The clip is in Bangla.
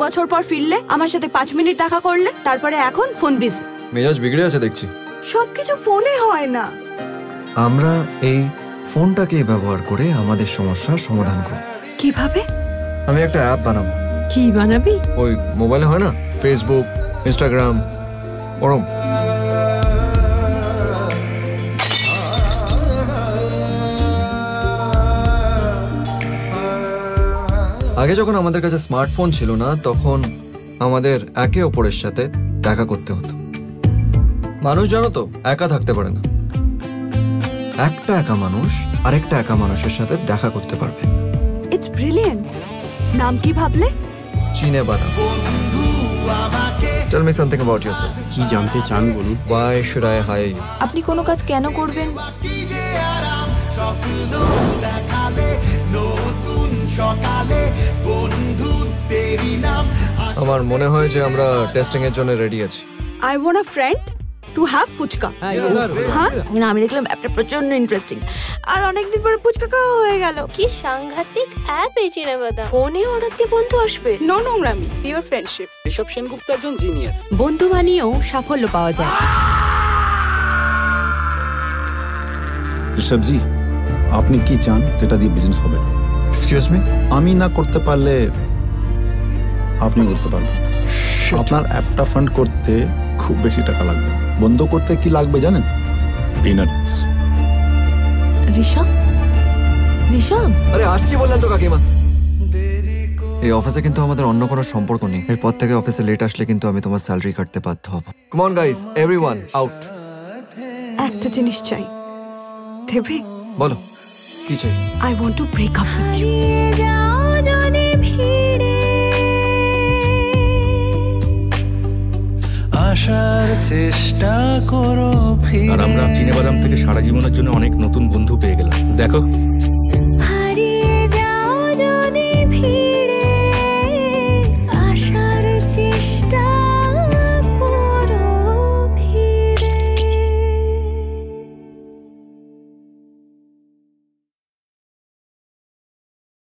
বছর পর ফিরলে, আমার সাথে 5 মিনিট দেখা করলে, তারপরে এখন ফোন বিজি। মেজাজ বিগড়ে আছে দেখছি। সবকিছু ফোনে হয় না। আমরা এই ফোনটাকেই ব্যবহার করে আমাদের সমস্যার সমাধান করি। কিভাবে? আমি একটা অ্যাপ বানাবো। কি বানাবি? ওই মোবাইলে হয় না, ফেসবুক, ইনস্টাগ্রাম, ওরম। আগে যখন আমাদের কাছে স্মার্টফোন ছিল না, তখন আমাদের একে অপরের সাথে দেখা করতে হতো। মানুষ জানো তো একা থাকতে পারে না। একটা একা মানুষ আরেকটা একা মানুষের সাথে দেখা করতে পারবে। It's brilliant. নাম কি ভাবলে? চিনে বাদাম। Tell me something about yourself. কি জানতে চান বলুন? Why should I hire you? আপনি কোনো কাজ কেন করবেন? আমার মনে হয় যে আমরা টেস্টিং এর জন্য রেডি আছি। I want a friend to have fuchka. হ্যাঁ, আমি দেখলাম অ্যাপটা প্রচন্ড ইন্টারেস্টিং, আর অনেকদিন পরে ফুচকা খাওয়া হয়ে গেল। কি সাংঘাতিক অ্যাপ এই চিনাবাদাম। ফোনে অর্ডার দিয়ে বন্ধু আসবে। নো নোংরামি, পিওর ফ্রেন্ডশিপ। ঋষভ সেনগুপ্ত একজন জিনিয়াস। বন্ধু বানিয়েও সাফল্য পাওয়া যায়। ঋষভজি, আপনি কি চান সেটা দিয়ে বিজনেস হবে না। Excuse me? আমি না করতে পারলে আপনি করতে পারবেন। আপনার অ্যাপটা ফান্ড করতে খুব বেশি টাকা লাগবে। বন্ধ করতে কি লাগবে জানেন? পিনাটস। ঋষভ, ঋষভ। আরে আসছি বললেন তো কাকিমা। এই অফিসে কিন্তু আমাদের অন্য কোনো সম্পর্ক নেই। এরপর থেকে অফিসে লেট আসলে কিন্তু আমি তোমার স্যালারি কাটতে বাধ্য হব। Come on guys, everyone out. একটা জিনিস চাই। দেবে? বলো কি চাই? I want to break up with you. আসার চেষ্টা করো। আর আমরা চিনেবাদাম থেকে সারা জীবনের জন্য অনেক নতুন বন্ধু পেয়ে গেলাম। দেখো